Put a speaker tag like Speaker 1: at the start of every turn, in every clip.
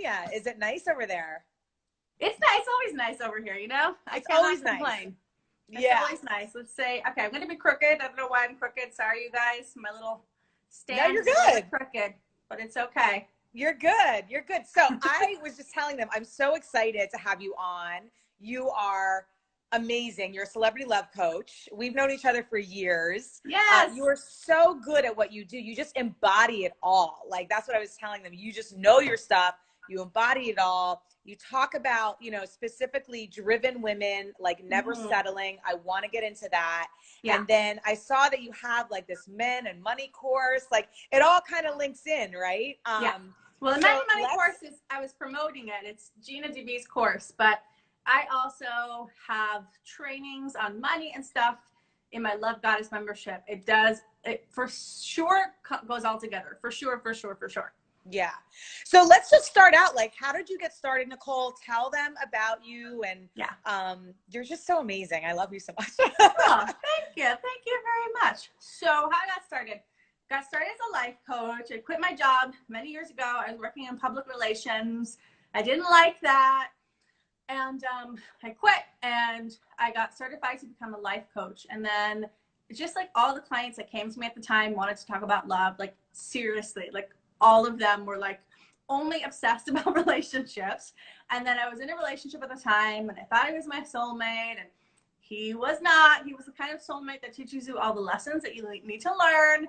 Speaker 1: California. Is it nice over there?
Speaker 2: It's nice. It's always nice over here, you know? I cannot complain. It's always nice. Let's say, okay, I'm going to be crooked. I don't know why I'm crooked. Sorry, you guys. My little stand
Speaker 1: is a little
Speaker 2: crooked, but it's okay.
Speaker 1: You're good. You're good. So I was just telling them, I'm so excited to have you on. You are amazing. You're a celebrity love coach. We've known each other for years.
Speaker 2: Yes.
Speaker 1: You are so good at what you do. You just embody it all. Like, that's what I was telling them. You just know your stuff. You embody it all. You talk about, you know, specifically driven women, like never settling. I want to get into that. Yeah. And then I saw that you have like this men and money course. Like, it all kind of links in, right?
Speaker 2: Yeah. Well, the men and money course is, I was promoting it. It's Gina DB's course, but I also have trainings on money and stuff in my Love Goddess membership. It for sure goes all together. For sure.
Speaker 1: Yeah. So let's just start out. Like, how did you get started, Nicole? Tell them about you. And you're just so amazing. I love you so much.
Speaker 2: Oh, thank you. Thank you very much. So how I got started as a life coach. I quit my job many years ago. I was working in public relations. I didn't like that. And I quit and I got certified to become a life coach. And then just like all the clients that came to me at the time wanted to talk about love, like seriously, like all of them were like only obsessed about relationships. And then I was in a relationship at the time and I thought he was my soulmate, and he was not. He was the kind of soulmate that teaches you all the lessons that you need to learn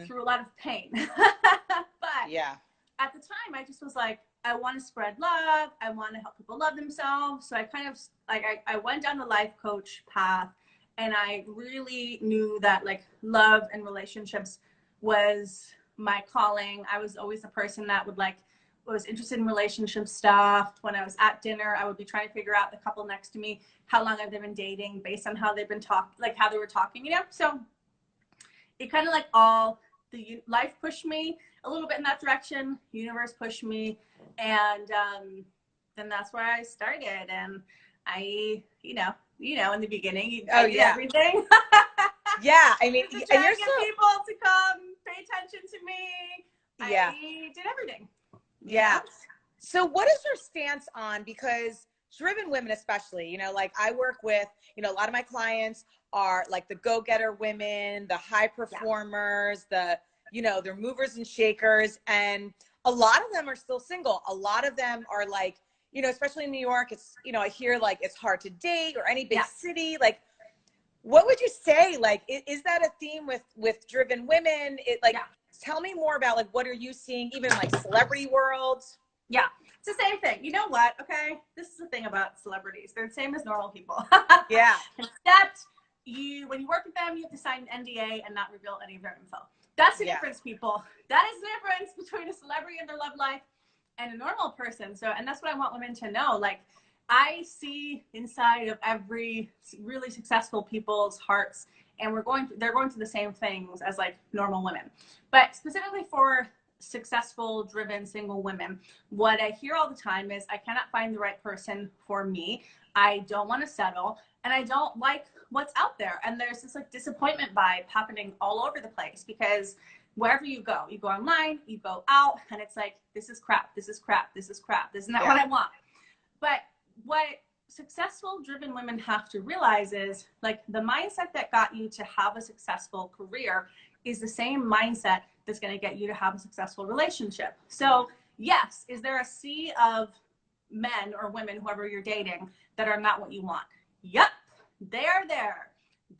Speaker 2: through a lot of pain. But yeah, at the time I just was like, I want to spread love. I want to help people love themselves. So I kind of like, I went down the life coach path, and I really knew that like love and relationships was my calling. I was always the person that was interested in relationship stuff. When I was at dinner, I would be trying to figure out the couple next to me, how long have they been dating based on how they've been how they were talking, you know? So it kind of like the life pushed me a little bit in that direction. Universe pushed me. And then that's where I started. And I, you know, in the beginning, I did everything.
Speaker 1: Yeah, I mean,
Speaker 2: and you're get people to come pay attention to me. I did everything.
Speaker 1: Yeah. So what is your stance on, because driven women especially, you know, like I work with, you know, a lot of my clients are like the go-getter women, the high performers, the, you know, they're movers and shakers, and a lot of them are still single. A lot of them are like, you know, especially in New York, it's, you know, I hear like it's hard to date, or any big city. Like, what would you say? Like, is that a theme with driven women? Tell me more about like, what are you seeing even in like celebrity world?
Speaker 2: Yeah, it's the same thing. You know what? Okay, this is the thing about celebrities. They're the same as normal people.
Speaker 1: Yeah.
Speaker 2: Except when you work with them, you have to sign an NDA and not reveal any of their info. That's the difference, people. That is the difference between a celebrity and their love life and a normal person. So, and that's what I want women to know. Like, I see inside of every really successful people's hearts, and they're going through the same things as like normal women. But specifically for successful, driven, single women, what I hear all the time is, I cannot find the right person for me. I don't want to settle, and I don't like what's out there. And there's this like disappointment vibe happening all over the place, because wherever you go online, you go out, and it's like, this is crap, this is crap, this is crap, this is not what I want. But what successful, driven women have to realize is, like, the mindset that got you to have a successful career is the same mindset that's going to get you to have a successful relationship. So yes, is there a sea of men or women, whoever you're dating, that are not what you want? Yep, they are there.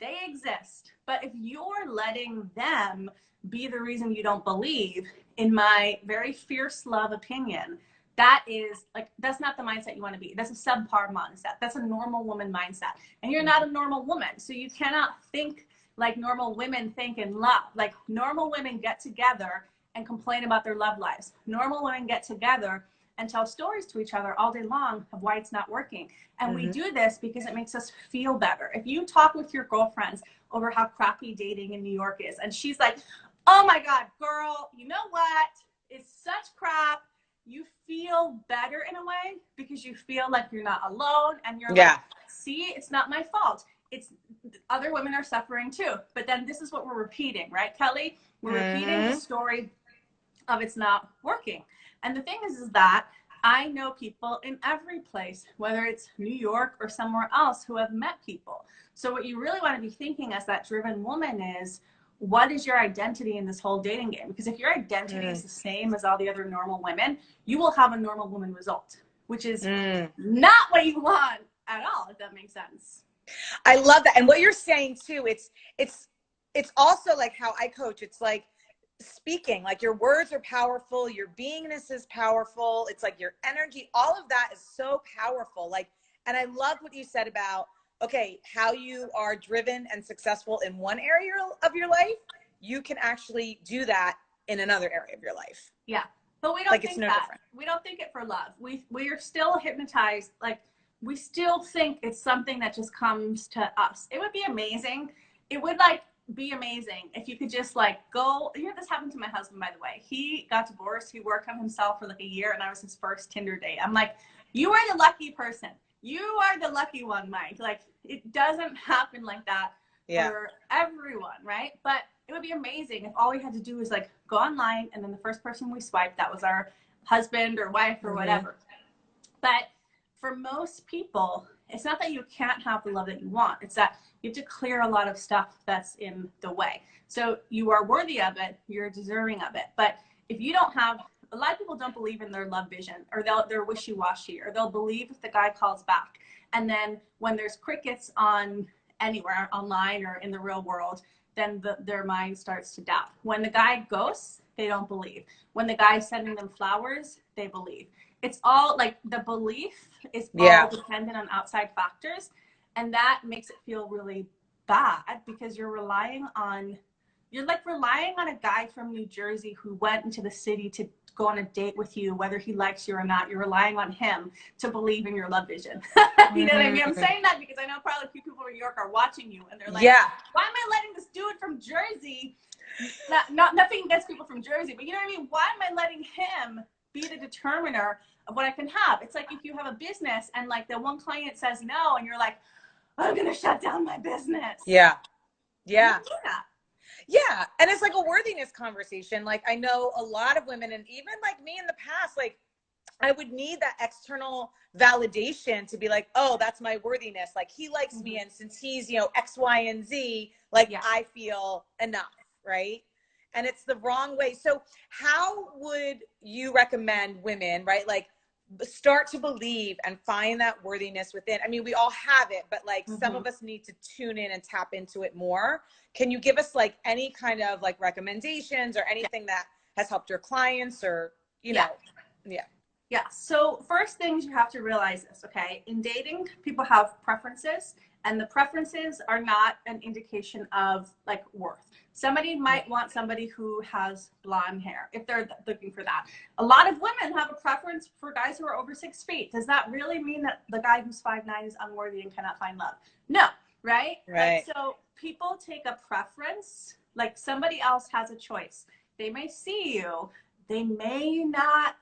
Speaker 2: They exist. But if you're letting them be the reason you don't believe, in my very fierce love opinion, that is like, that's not the mindset you want to be. That's a subpar mindset. That's a normal woman mindset. And you're not a normal woman. So you cannot think like normal women think in love. Like, normal women get together and complain about their love lives. Normal women get together and tell stories to each other all day long of why it's not working. And we do this because it makes us feel better. If you talk with your girlfriends over how crappy dating in New York is, and she's like, oh my God, girl, you know what? It's such crap. You feel better in a way, because you feel like you're not alone, and you're like, see, it's not my fault. It's other women are suffering too. But then this is what we're repeating, right, Kelly? We're repeating the story of it's not working. And the thing is that I know people in every place, whether it's New York or somewhere else, who have met people. So what you really want to be thinking as that driven woman is, what is your identity in this whole dating game? Because if your identity is the same as all the other normal women, you will have a normal woman result, which is not what you want at all, if that makes sense.
Speaker 1: I love that. And what you're saying too, it's also like how I coach. It's like speaking, like your words are powerful, your beingness is powerful. It's like your energy, all of that is so powerful. Like, and I love what you said about, okay, how you are driven and successful in one area of your life, you can actually do that in another area of your life.
Speaker 2: Yeah. But we don't
Speaker 1: like
Speaker 2: think
Speaker 1: it's no
Speaker 2: that.
Speaker 1: Different.
Speaker 2: We don't think it for love. We are still hypnotized. Like, we still think it's something that just comes to us. It would be amazing. It would like be amazing if you could just like go, you know, this happened to my husband, by the way. He got divorced. He worked on himself for like a year, and I was his first Tinder date. I'm like, you are the lucky person. You are the lucky one, Mike. Like, it doesn't happen like that for everyone, right? But it would be amazing if all we had to do was like go online, and then the first person we swiped, that was our husband or wife or whatever. But for most people, it's not that you can't have the love that you want. It's that you have to clear a lot of stuff that's in the way. So you are worthy of it. You're deserving of it. But if you don't have, a lot of people don't believe in their love vision, or they're wishy-washy, or they'll believe if the guy calls back. And then when there's crickets on anywhere, online or in the real world, then their mind starts to doubt. When the guy ghosts, they don't believe. When the guy's sending them flowers, they believe. It's all like the belief is all dependent on outside factors. And that makes it feel really bad, because you're relying on a guy from New Jersey who went into the city to go on a date with you, whether he likes you or not. You're relying on him to believe in your love vision. You know what I mean? I'm saying that because I know probably a few people in New York are watching you, and they're like, why am I letting this dude from Jersey, nothing against people from Jersey, but you know what I mean? Why am I letting him be the determiner of what I can have? It's like if you have a business and like the one client says no, and you're like, I'm gonna shut down my business.
Speaker 1: Yeah. And it's like a worthiness conversation. Like, I know a lot of women, and even like me in the past, like I would need that external validation to be like, oh, that's my worthiness. Like, he likes me, and since he's, you know, X, Y, and Z, like I feel enough, right? And it's the wrong way. So how would you recommend women, right, like start to believe and find that worthiness within? I mean, we all have it, but like some of us need to tune in and tap into it more. Can you give us like any kind of like recommendations or anything that has helped your clients, or, you know?
Speaker 2: Yeah. So first things, you have to realize this, okay? In dating, people have preferences, and the preferences are not an indication of like worth. Somebody might want somebody who has blonde hair if they're looking for that. A lot of women have a preference for guys who are over 6 feet. Does that really mean that the guy who's 5'9" is unworthy and cannot find love? No, right? Like, so people take a preference, like somebody else has a choice. They may see you, they may not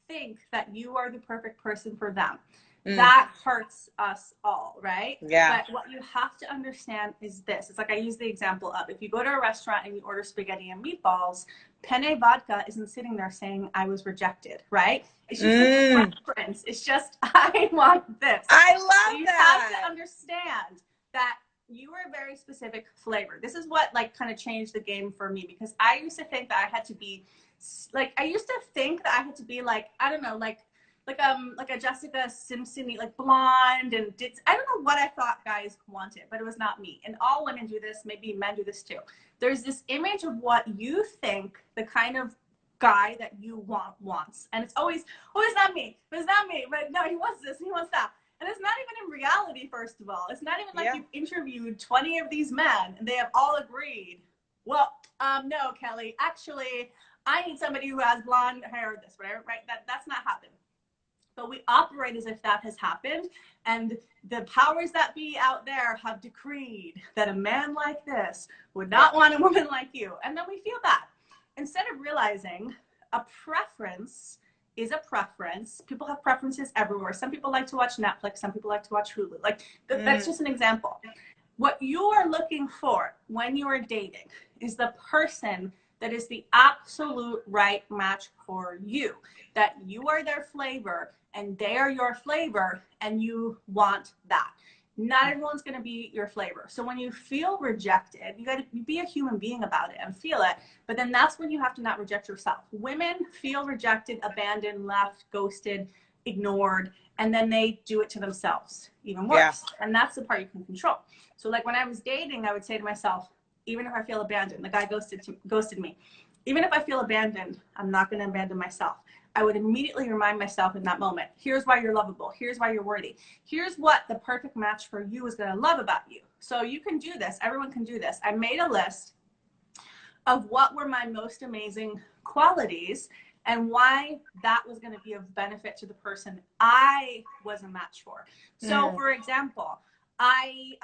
Speaker 2: think that you are the perfect person for them. That hurts us all, right? But what you have to understand is this. It's like I use the example of, if you go to a restaurant and you order spaghetti and meatballs, penne vodka isn't sitting there saying, I was rejected, right? It's just a preference. It's just, I want this.
Speaker 1: I love that.
Speaker 2: You have to understand that you are a very specific flavor. This is what like kind of changed the game for me, because I used to think that I had to be like, I don't know, like a Jessica Simpson, like blonde, and I don't know what I thought guys wanted, but it was not me. And all women do this, maybe men do this too. There's this image of what you think the kind of guy that you wants. And it's always, oh, it's not me, but no, he wants this, he wants that. And it's not even in reality, first of all. It's not even like you've interviewed 20 of these men and they have all agreed, well, no, Kelly, actually, I need somebody who has blonde hair, this, whatever, right? That's not happened. But we operate as if that has happened, and the powers that be out there have decreed that a man like this would not want a woman like you. And then we feel bad. Instead of realizing a preference is a preference. People have preferences everywhere. Some people like to watch Netflix. Some people like to watch Hulu. Like, that's just an example. What you are looking for when you are dating is the person that is the absolute right match for you, that you are their flavor and they are your flavor and you want that. Not everyone's going to be your flavor. So when you feel rejected, you got to be a human being about it and feel it. But then that's when you have to not reject yourself. Women feel rejected, abandoned, left, ghosted, ignored, and then they do it to themselves even worse. Yeah. And that's the part you can control. So like when I was dating, I would say to myself, even if I feel abandoned, the guy ghosted me. Even if I feel abandoned, I'm not going to abandon myself. I would immediately remind myself in that moment, here's why you're lovable. Here's why you're worthy. Here's what the perfect match for you is going to love about you. So you can do this. Everyone can do this. I made a list of what were my most amazing qualities and why that was going to be of benefit to the person I was a match for. So for example, I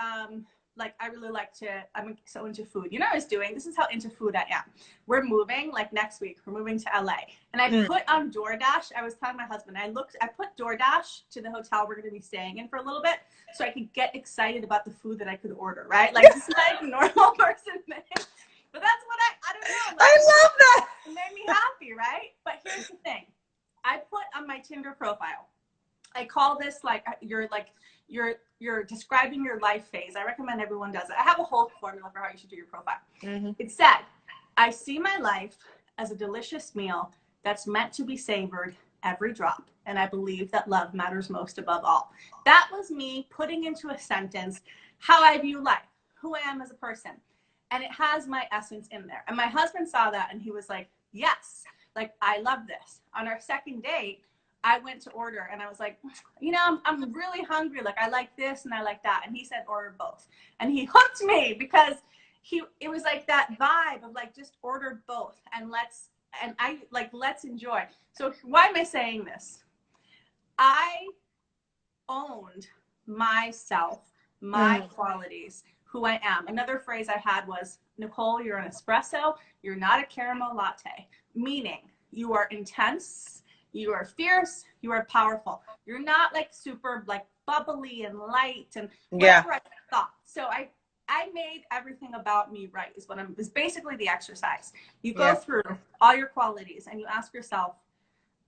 Speaker 2: really like to, I'm so into food. You know what I was doing? This is how into food I am. We're moving, like next week, we're moving to LA. And I put on DoorDash, I was telling my husband, I put DoorDash to the hotel we're going to be staying in for a little bit so I could get excited about the food that I could order, right? Like, this is like a normal person thing. But that's what I don't know. Like,
Speaker 1: I love that.
Speaker 2: It made me happy, right? But here's the thing. I put on my Tinder profile, I call this you're describing your life phase. I recommend everyone does it. I have a whole formula for how you should do your profile. It said, I see my life as a delicious meal that's meant to be savored every drop. And I believe that love matters most above all. That was me putting into a sentence how I view life, who I am as a person. And it has my essence in there. And my husband saw that and he was like, yes, like, I love this. On our second date, I went to order and I was like, you know, I'm really hungry. Like, I like this and I like that. And he said, order both. And he hooked me because it was like that vibe of like, just order both and let's enjoy. So why am I saying this? I owned myself, my qualities, who I am. Another phrase I had was, Nicole, you're an espresso. You're not a caramel latte, meaning you are intense. You are fierce. You are powerful. You're not like super like bubbly and light and whatever I thought. So I made everything about me right is basically the exercise. You go through all your qualities and you ask yourself,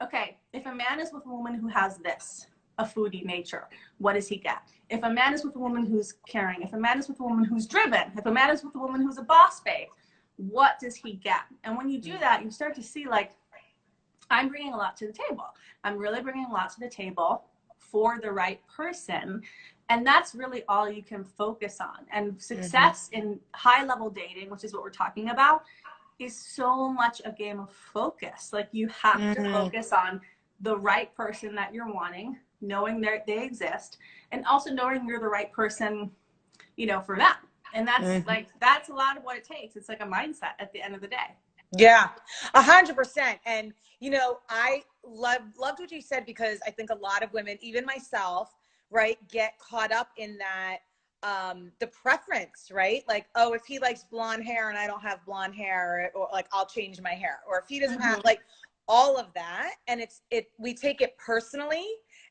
Speaker 2: okay, if a man is with a woman who has this, a foodie nature, what does he get? If a man is with a woman who's caring, if a man is with a woman who's driven, if a man is with a woman who's a boss babe, what does he get? And when you do that, you start to see like, I'm bringing a lot to the table. I'm really bringing a lot to the table for the right person. And that's really all you can focus on. And success in high level dating, which is what we're talking about, is so much a game of focus. Like, you have to focus on the right person that you're wanting, knowing they exist, and also knowing you're the right person, you know, for them. And that's that's a lot of what it takes. It's like a mindset at the end of the day.
Speaker 1: Yeah, 100%. And, you know, I loved what you said, because I think a lot of women, even myself, right, get caught up in that, the preference, right? Like, oh, if he likes blonde hair and I don't have blonde hair, or like, I'll change my hair. Or if he doesn't have like all of that. And we take it personally.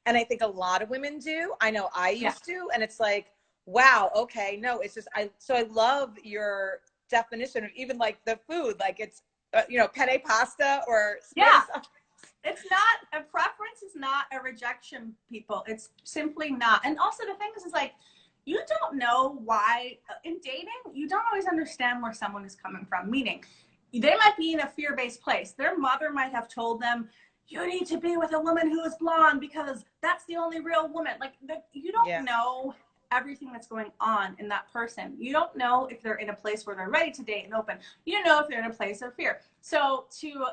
Speaker 1: And I think a lot of women do. I know I used to, and it's like, wow, okay, no, it's just, so I love your definition of even like the food, like it's you know, penne pasta or
Speaker 2: it's not a preference, is not a rejection, people. It's simply not. And also the thing is like, you don't know why in dating, you don't always understand where someone is coming from, meaning they might be in a fear-based place. Their mother might have told them, you need to be with a woman who is blonde because that's the only real woman. Like, you don't know everything that's going on in that person. You don't know if they're in a place where they're ready to date and open. You don't know if they're in a place of fear. So to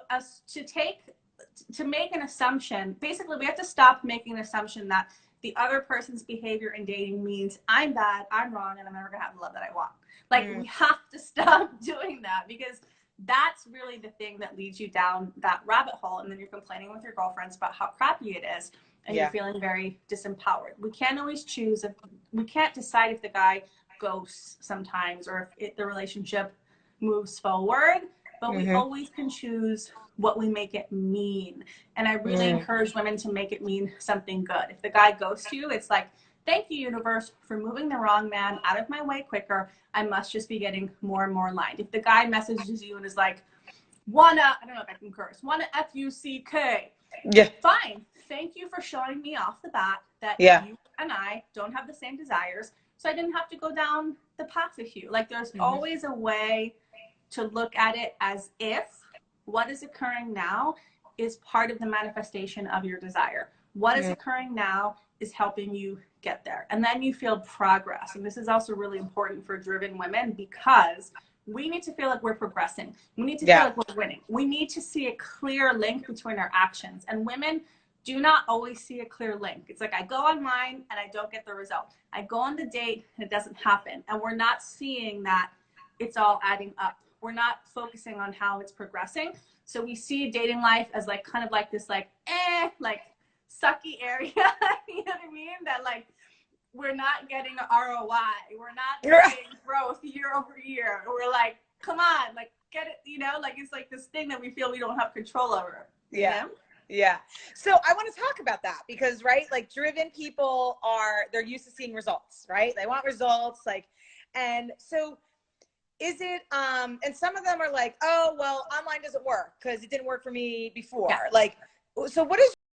Speaker 2: make an assumption, basically we have to stop making an assumption that the other person's behavior in dating means I'm bad, I'm wrong, and I'm never gonna have the love that I want. Like, we have to stop doing that, because that's really the thing that leads you down that rabbit hole. And then you're complaining with your girlfriends about how crappy it is. And you're feeling very disempowered. We can't always choose. We can't decide if the guy ghosts sometimes, or if the relationship moves forward. But we always can choose what we make it mean. And I really encourage women to make it mean something good. If the guy ghosts you, it's like, thank you, universe, for moving the wrong man out of my way quicker. I must just be getting more and more aligned. If the guy messages you and is like, I don't know if I can curse, wanna F-U-C-K.
Speaker 1: Yeah.
Speaker 2: Fine. Thank you for showing me off the bat that
Speaker 1: Yeah.
Speaker 2: you and I don't have the same desires. So I didn't have to go down the path with you. Like there's always a way to look at it as if what is occurring now is part of the manifestation of your desire. What is occurring now is helping you get there. And then you feel progress. And this is also really important for driven women because we need to feel like we're progressing. We need to feel like we're winning. We need to see a clear link between our actions. And women do not always see a clear link. It's like I go online and I don't get the result. I go on the date and it doesn't happen. And we're not seeing that it's all adding up. We're not focusing on how it's progressing. So we see dating life as like kind of like this like sucky area. You know what I mean? That like we're not getting ROI. We're not getting growth year over year. We're like, come on, like get it, you know, like it's like this thing that we feel we don't have control over.
Speaker 1: Yeah.
Speaker 2: You know?
Speaker 1: Yeah. So I want to talk about that because, right, like driven people they're used to seeing results, right? They want results, like, and so is it, and some of them are like, oh, well, online doesn't work because it didn't work for me before.
Speaker 2: Yeah.
Speaker 1: Like, so what is